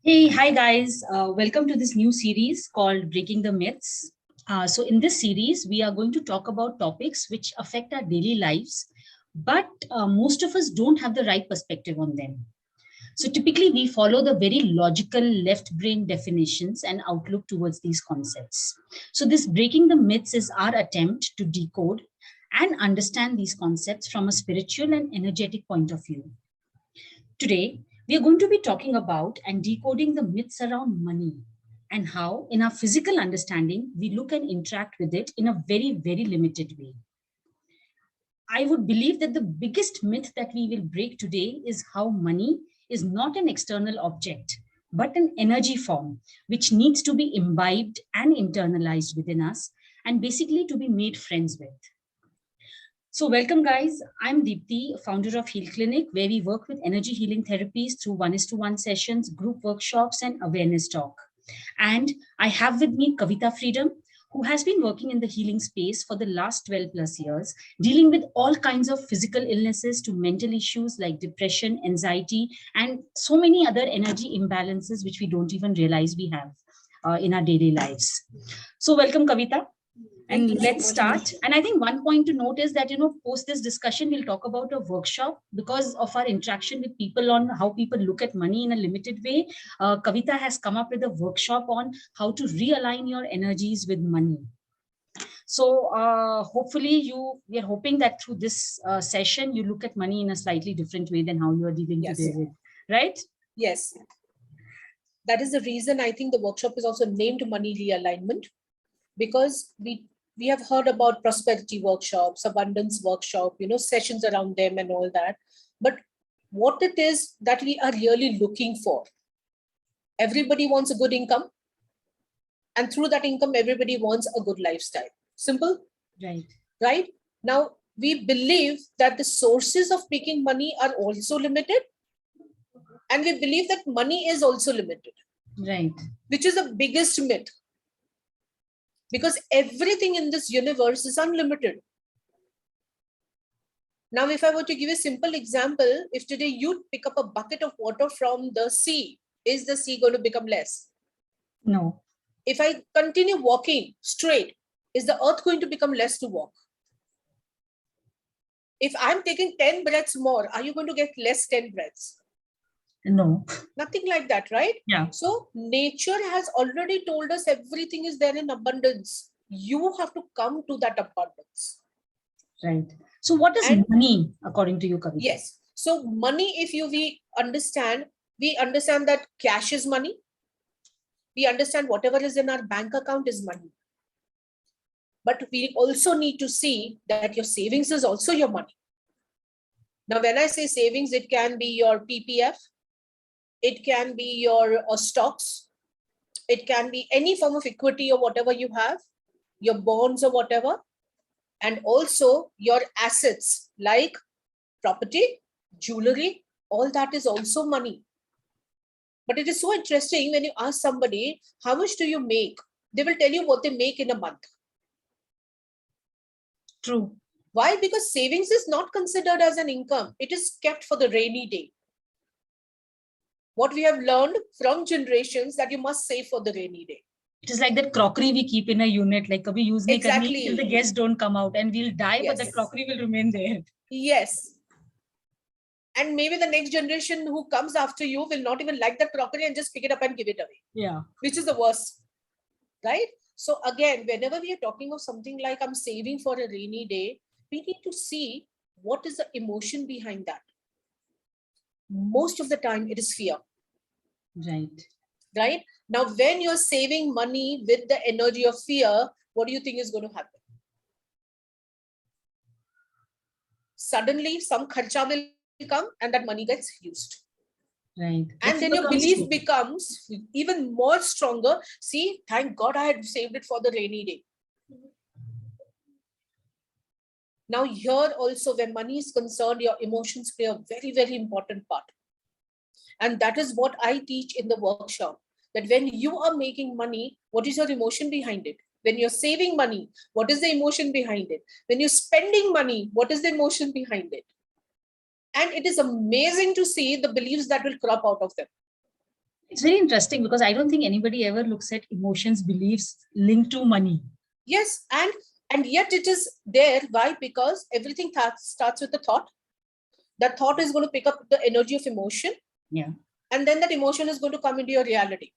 Hey, hi guys. Welcome to this new series called Breaking the Myths. So, in this series, we are going to talk about topics which affect our daily lives, but most of us don't have the right perspective on them. So, typically, we follow the very logical left brain definitions and outlook towards these concepts. So, this Breaking the Myths is our attempt to decode and understand these concepts from a spiritual and energetic point of view. Today, we are going to be talking about and decoding the myths around money and how, in our physical understanding, we look and interact with it in a very, very limited way. I would believe that the biggest myth that we will break today is how money is not an external object, but an energy form which needs to be imbibed and internalized within us and basically to be made friends with. So welcome guys, I'm Deepti, founder of Heal Clinic, where we work with energy healing therapies through 1:1 sessions, group workshops and awareness talk. And I have with me Kavita Freedom, who has been working in the healing space for the last 12 plus years, dealing with all kinds of physical illnesses to mental issues like depression, anxiety, and so many other energy imbalances which we don't even realize we have in our daily lives. So welcome Kavita. And let's start. And I think one point to note is that, post this discussion, we'll talk about a workshop because of our interaction with people on how people look at money in a limited way. Kavita has come up with a workshop on how to realign your energies with money. So hopefully we are hoping that through this session, you look at money in a slightly different way than how you are dealing today with, right? Yes. That is the reason I think the workshop is also named Money Realignment, because we have heard about prosperity workshops, abundance workshop, sessions around them and all that. But what it is that we are really looking for. Everybody wants a good income. And through that income, everybody wants a good lifestyle. Simple? Right. Right? Now, we believe that the sources of making money are also limited. And we believe that money is also limited. Right. Which is the biggest myth. Because everything in this universe is unlimited. Now, if I were to give a simple example, if today you pick up a bucket of water from the sea, is the sea going to become less? No. If I continue walking straight, is the earth going to become less to walk? If I'm taking 10 breaths more, are you going to get less 10 breaths? No. Nothing like that, right? Yeah. So nature has already told us everything is there in abundance. You have to come to that abundance. Right. So what is money according to you, Kavita? Yes. So money, if we understand that cash is money. We understand whatever is in our bank account is money. But we also need to see that your savings is also your money. Now, when I say savings, it can be your PPF. It can be your stocks. It can be any form of equity or whatever you have, your bonds or whatever. And also your assets like property, jewelry, all that is also money. But it is so interesting when you ask somebody, how much do you make? They will tell you what they make in a month. True. Why? Because savings is not considered as an income. It is kept for the rainy day. What we have learned from generations that you must save for the rainy day. It is like that crockery we keep in a unit, like we use exactly till the guests don't come out and we'll die, yes. But the crockery will remain there. Yes. And maybe the next generation who comes after you will not even like that crockery and just pick it up and give it away. Yeah. Which is the worst, right? So again, whenever we are talking of something like I'm saving for a rainy day, we need to see what is the emotion behind that. Most of the time, it is fear. Right. Right? Now, when you're saving money with the energy of fear, what do you think is going to happen? Suddenly, some kharcha will come and that money gets used. Right. And then your belief becomes even more stronger. See, thank God I had saved it for the rainy day. Now here also, when money is concerned, your emotions play a very, very important part. And that is what I teach in the workshop. That when you are making money, what is your emotion behind it? When you're saving money, what is the emotion behind it? When you're spending money, what is the emotion behind it? And it is amazing to see the beliefs that will crop out of them. It's very interesting because I don't think anybody ever looks at emotions, beliefs linked to money. Yes, and yet it is there. Why? Because everything starts with a thought. That thought is going to pick up the energy of emotion. Yeah. And then that emotion is going to come into your reality.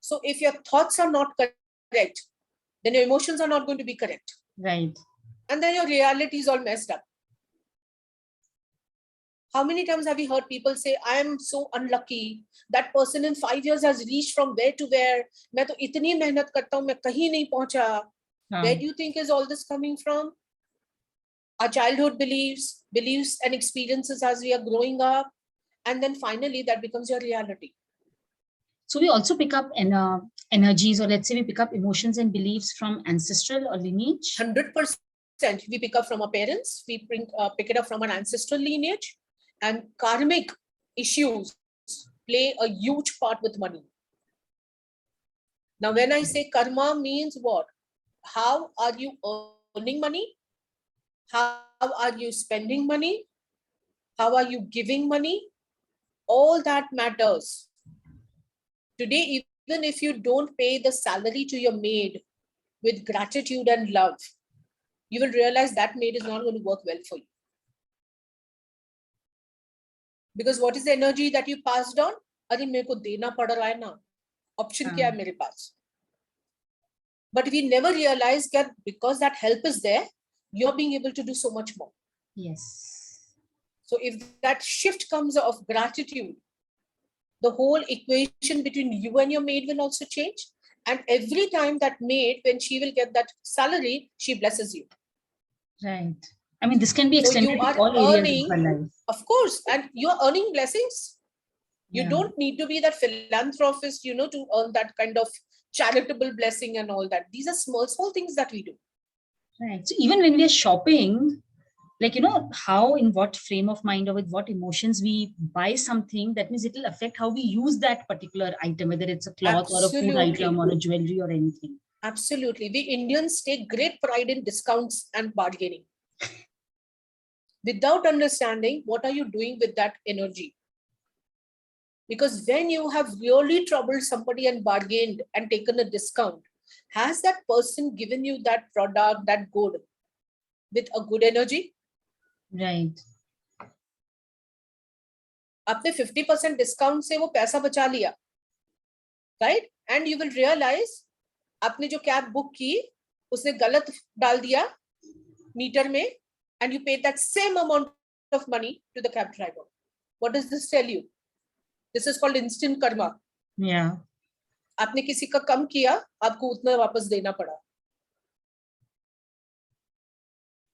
So if your thoughts are not correct, then your emotions are not going to be correct. Right. And then your reality is all messed up. How many times have you heard people say, I am so unlucky. That person in 5 years has reached from where to where. मैं तो इतनी मेहनत करता हूँ, मैं कहीं नहीं पहुंचा. Where do you think is all this coming from? Our childhood beliefs and experiences as we are growing up. And then finally that becomes your reality. So we also pick up energies, or let's say we pick up emotions and beliefs from ancestral or lineage. 100% we pick up from our parents. We pick it up from an ancestral lineage. And karmic issues play a huge part with money. Now, when I say karma means what? How are you earning money? How are you spending money? How are you giving money? All that matters. Today, even if you don't pay the salary to your maid with gratitude and love, you will realize that maid is not going to work well for you. Because what is the energy that you passed on? अरे मेरे को देना पड़ रहा है ना, option क्या है मेरे पास? But we never realize that because that help is there, you're being able to do so much more. Yes. So if that shift comes of gratitude, the whole equation between you and your maid will also change. And every time that maid, when she will get that salary, she blesses you. Right. I mean, this can be So extended you to are all areas earning, of our life. of course, and you're earning blessings. You Yeah. don't need to be that philanthropist, to earn that kind of charitable blessing and all that. These are small things that we do. Right. So even when we are shopping, like, how, in what frame of mind or with what emotions we buy something, that means it will affect how we use that particular item, whether it's a cloth or a food item or a jewelry or anything. Absolutely. We Indians take great pride in discounts and bargaining. Without understanding what are you doing with that energy. Because when you have really troubled somebody and bargained and taken a discount, has that person given you that product, that good, with a good energy? Right. आपने 50% discount से वो पैसा बचा लिया, right? And you will realize आपने जो cab book की उसने गलत डाल दिया मीटर में, and you paid that same amount of money to the cab driver. What does this tell you? This is called instant karma. आपने किसी का कम किया, आपको उतना वापस देना पड़ा.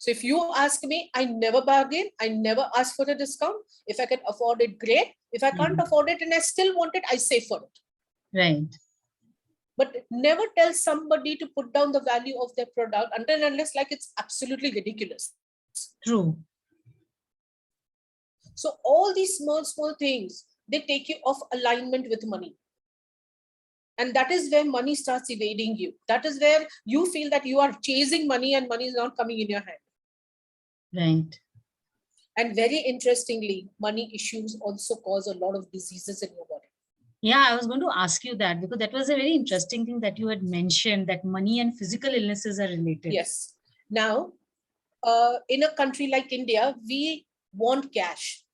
So if you ask me, I never bargain. I never ask for a discount. If I can afford it, great. If I can't afford it and I still want it, I save for it. Right. But never tell somebody to put down the value of their product until and unless like it's absolutely ridiculous. True. So all these small things, they take you off alignment with money. And that is where money starts evading you. That is where you feel that you are chasing money and money is not coming in your hand. Right. And very interestingly, money issues also cause a lot of diseases in your body. Yeah, I was going to ask you that because that was a very interesting thing that you had mentioned, that money and physical illnesses are related. Yes. Now, in a country like India, we want cash.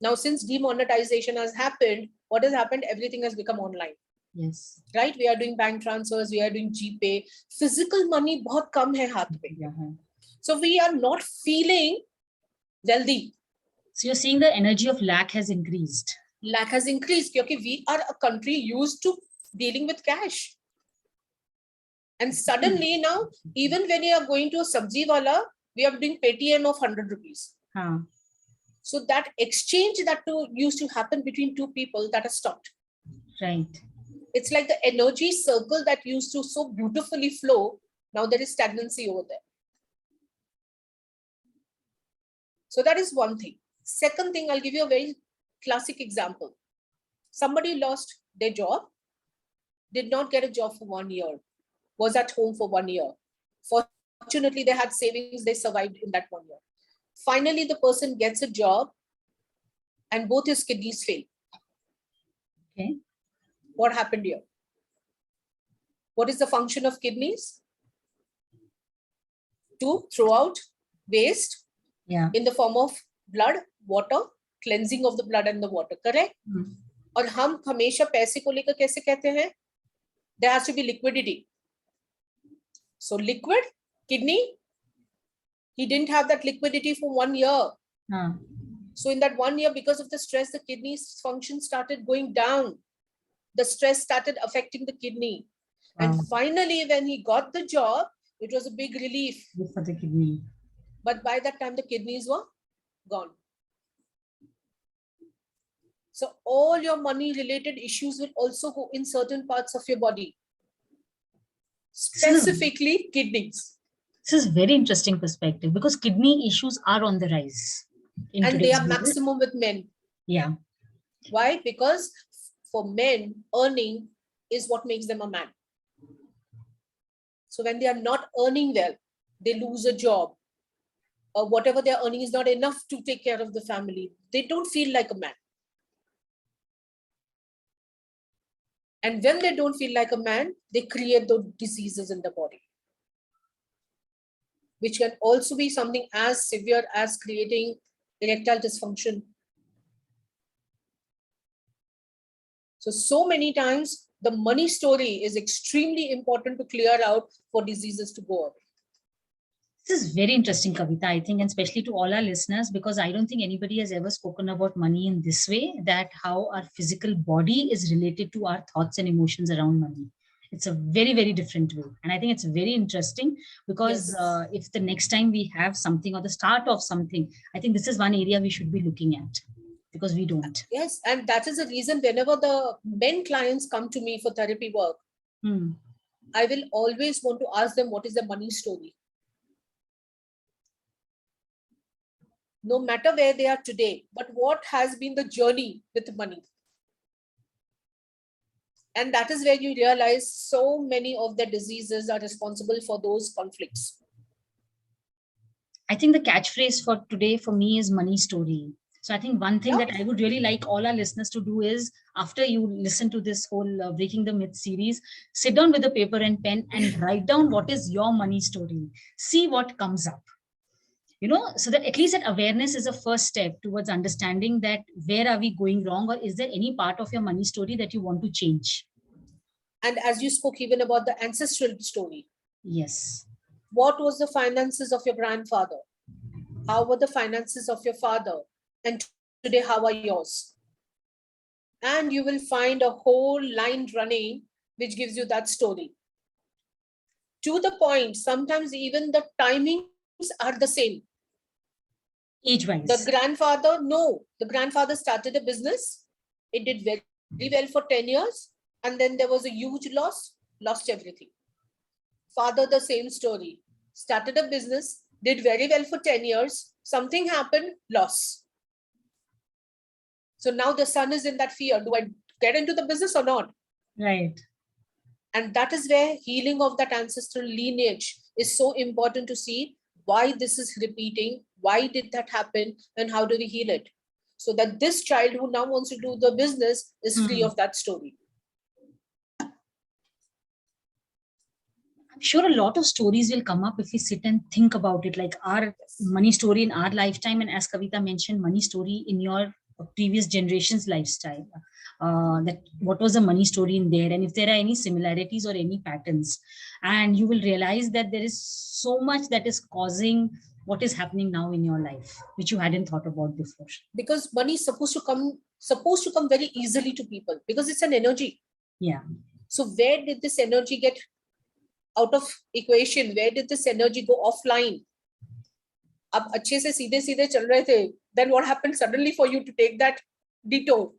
Now, since demonetization has happened, what has happened? Everything has become online. Yes. Right? We are doing bank transfers, we are doing GPay. Physical money बहुत कम है हाथ में. Yeah. So we are not feeling wealthy. So you're seeing the energy of lack has increased. Lack has increased because we are a country used to dealing with cash. And suddenly now, even when you are going to a sabzi wala, we are doing Paytm of 100 rupees. So that exchange that used to happen between two people, that has stopped. Right. It's like the energy circle that used to so beautifully flow. Now there is stagnancy over there. So that is one thing. Second thing, I'll give you a very classic example. Somebody lost their job, did not get a job for 1 year, was at home for 1 year. Fortunately, they had savings, they survived in that 1 year. Finally, the person gets a job and both his kidneys fail. Okay. What happened here? What is the function of kidneys? To throw out waste Yeah. in the form of blood, water, cleansing of the blood and the water, correct? और हम हमेशा पैसे को लेकर कैसे कहते हैं? There has to be liquidity. So liquid, kidney, he didn't have that liquidity for 1 year. So in that 1 year, because of the stress, the kidney's function started going down. The stress started affecting the kidney. And finally, when he got the job, it was a big relief. For the kidney. But by that time, the kidneys were gone. So all your money related issues will also go in certain parts of your body, specifically kidneys. This is very interesting perspective because kidney issues are on the rise. And they are maximum with men. Yeah. Why? Because for men, earning is what makes them a man. So when they are not earning well, they lose a job, or whatever they're earning is not enough to take care of the family. They don't feel like a man. And when they don't feel like a man, they create those diseases in the body, which can also be something as severe as creating erectile dysfunction. So many times the money story is extremely important to clear out for diseases to go away. This is very interesting, Kavita, I think, and especially to all our listeners, because I don't think anybody has ever spoken about money in this way, that how our physical body is related to our thoughts and emotions around money. It's a very, very different way. And I think it's very interesting because if the next time we have something or the start of something, I think this is one area we should be looking at because we don't. Yes, and that is the reason whenever the men clients come to me for therapy work, I will always want to ask them what is the money story. No matter where they are today, but what has been the journey with money? And that is where you realize so many of the diseases are responsible for those conflicts. I think the catchphrase for today for me is money story. So I think one thing that I would really like all our listeners to do is, after you listen to this whole Breaking the Myth series, sit down with a paper and pen and write down what is your money story. See what comes up. So that at least that awareness is a first step towards understanding that where are we going wrong, or is there any part of your money story that you want to change? And as you spoke even about the ancestral story. Yes. What was the finances of your grandfather? How were the finances of your father? And today, how are yours? And you will find a whole line running, which gives you that story. To the point, sometimes even the timings are the same. Age-wise. The grandfather started a business. It did very well for 10 years. And then there was a huge loss, lost everything. Father, the same story. Started a business, did very well for 10 years. Something happened, loss. So now the son is in that fear. Do I get into the business or not? Right. And that is where healing of that ancestral lineage is so important to see why this is repeating, why did that happen, and how do we heal it? So that this child who now wants to do the business is free of that story. I'm sure a lot of stories will come up if we sit and think about it, like our money story in our lifetime, and as Kavita mentioned, money story in your previous generation's lifestyle. That what was the money story in there, and if there are any similarities or any patterns, and you will realize that there is so much that is causing what is happening now in your life, which you hadn't thought about before. Because money is supposed to come very easily to people because it's an energy. Yeah. So where did this energy get out of equation? Where did this energy go offline? अब अच्छे से सीधे सीधे चल रहे थे. Then what happened suddenly for you to take that detour?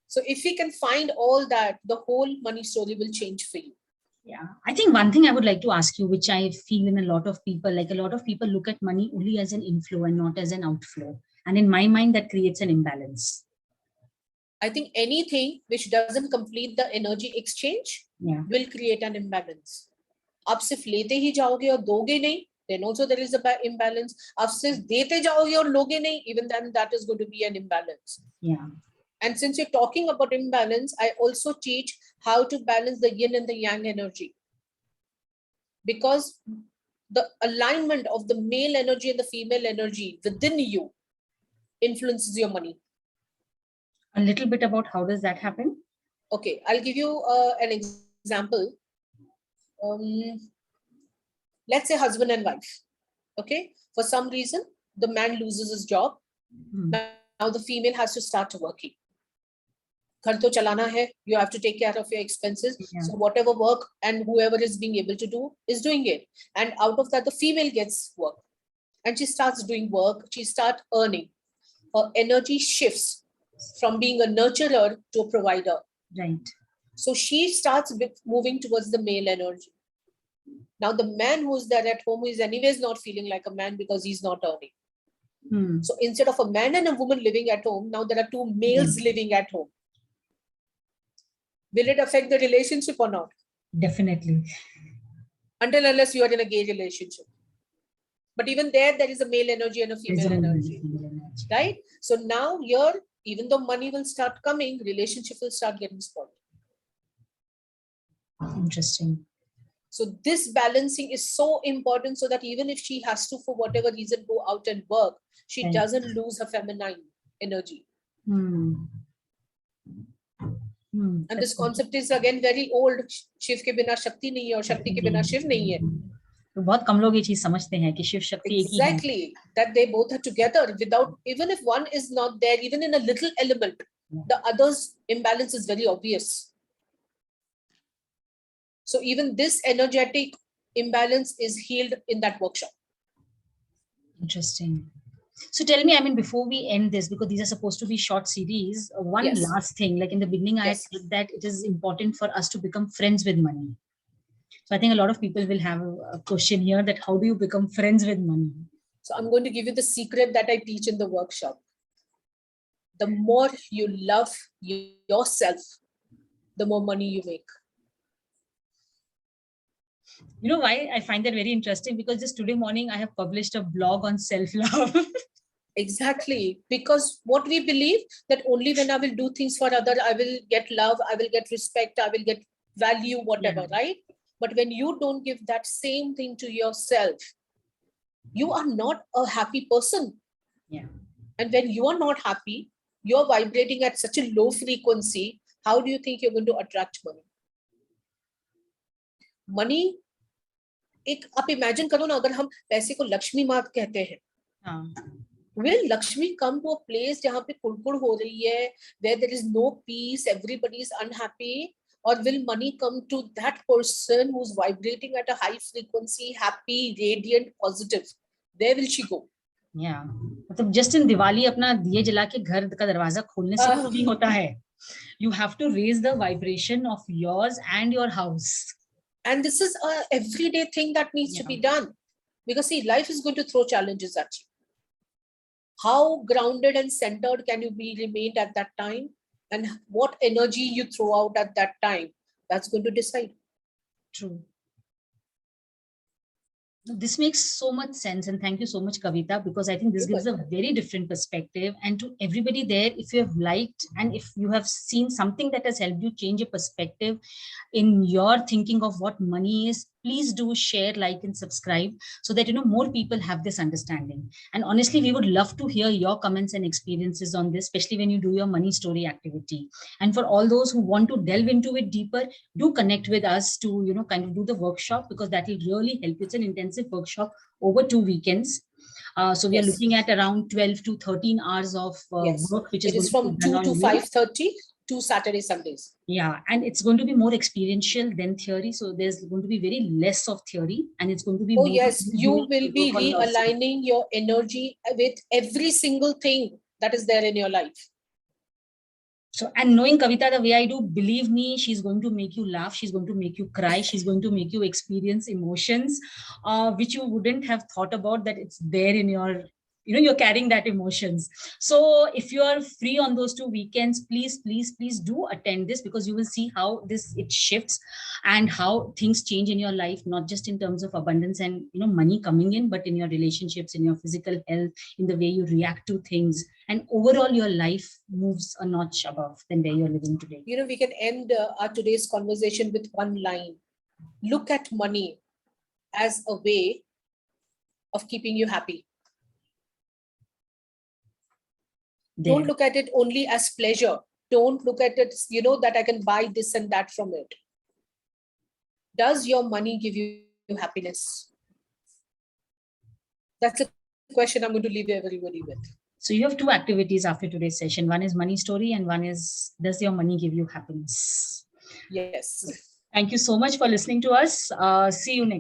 So if we can find all that, the whole money story will change for you. Yeah, I think one thing I would like to ask you, which I feel in a lot of people, like a lot of people look at money only as an inflow and not as an outflow. And in my mind, that creates an imbalance. I think anything which doesn't complete the energy exchange will create an imbalance. आप सिर्फ लेते ही जाओगे और दोगे नहीं, then also there is a imbalance. आप सिर्फ देते जाओगे और लोगे नहीं, even then that is going to be an imbalance. Yeah. And since you're talking about imbalance, I also teach how to balance the yin and the yang energy. Because the alignment of the male energy and the female energy within you influences your money. A little bit about how does that happen? Okay, I'll give you an example. Let's say husband and wife. Okay, for some reason, the man loses his job. Now the female has to start working. Ghar to chalana hai, you have to take care of your expenses. Yeah. So whatever work and whoever is being able to do is doing it. And out of that, the female gets work. And she starts doing work, she starts earning. Her energy shifts from being a nurturer to a provider. Right. So she starts moving towards the male energy. Now the man who's there at home is anyways not feeling like a man because he's not earning. So instead of a man and a woman living at home, now there are two males living at home. Will it affect the relationship or not? Definitely. Until unless you are in a gay relationship. But even there is a male energy and a female energy. Right? So now here, even though money will start coming, relationship will start getting spoiled. Interesting. So this balancing is so important so that even if she has to, for whatever reason, go out and work, she doesn't lose her feminine energy. And this concept is again very old. Shiv ke bina Shakti nahi hai aur Shakti ke bina Shiv nahi hai. तो बहुत कम लोग ये चीज समझते हैं कि शिव शक्ति एक ही है. Exactly, that they both are together without, even if one is not there, even in a little element, the other's imbalance is very obvious. So even this energetic imbalance is healed in that workshop. Interesting. So tell me, I mean, before we end this, because these are supposed to be short series, one last thing, like in the beginning, I said that it is important for us to become friends with money. So I think a lot of people will have a question here that how do you become friends with money? So I'm going to give you the secret that I teach in the workshop. The more you love yourself, the more money you make. You know why I find that very interesting? Because just today morning, I have published a blog on self-love. Exactly. Because what we believe that only when I will do things for others, I will get love, I will get respect, I will get value, whatever, right? But when you don't give that same thing to yourself, you are not a happy person. Yeah. And when you are not happy, you're vibrating at such a low frequency. How do you think you're going to attract money? Money, एक आप imagine करो ना, अगर हम पैसे को लक्ष्मी माँ कहते हैं, will Lakshmi come to a place जहाँ पे कुड़कुड़ हो रही है, where there is no peace, everybody is unhappy, or will money come to that person who's vibrating at a high frequency, happy, radiant, positive? Where will she go? Yeah, मतलब just in Diwali अपना दिए जला के घर का दरवाजा खोलने से कुछ नहीं होता है. You have to raise the vibration of yours and your house. And this is a everyday thing that needs to be done. Because see, life is going to throw challenges at you. How grounded and centered can you be remained at that time? And what energy you throw out at that time, that's going to decide. True. This makes so much sense, and thank you so much, Kavita, because I think this gives a very different perspective. And to everybody there, if you have liked and if you have seen something that has helped you change your perspective in your thinking of what money is, please do share, like, and subscribe so that more people have this understanding. And honestly, we would love to hear your comments and experiences on this, especially when you do your money story activity. And for all those who want to delve into it deeper, do connect with us to kind of do the workshop, because that will really help. It's an intensive workshop over 2 weekends. So we are looking at around 12 to 13 hours of work, which is from 2 to 5:30 to Saturday, Sundays. Yeah, and it's going to be more experiential than theory. So there's going to be very less of theory, and it's going to be you will be realigning your energy with every single thing that is there in your life. So, and knowing Kavita the way I do, believe me, she's going to make you laugh. She's going to make you cry. She's going to make you experience emotions, which you wouldn't have thought about that it's there in your you're carrying that emotions. So if you are free on those 2 weekends, please do attend this, because you will see how it shifts and how things change in your life, not just in terms of abundance and money coming in, but in your relationships, in your physical health, in the way you react to things, and overall your life moves a notch above than where you're living today. We can end our today's conversation with one line. Look at money as a way of keeping you happy. Don't look at it only as pleasure. Don't look at it, that I can buy this and that from it. Does your money give you happiness? That's a question I'm going to leave everybody with. So you have 2 activities after today's session. One is money story, and one is, does your money give you happiness? Yes. Thank you so much for listening to us. See you next.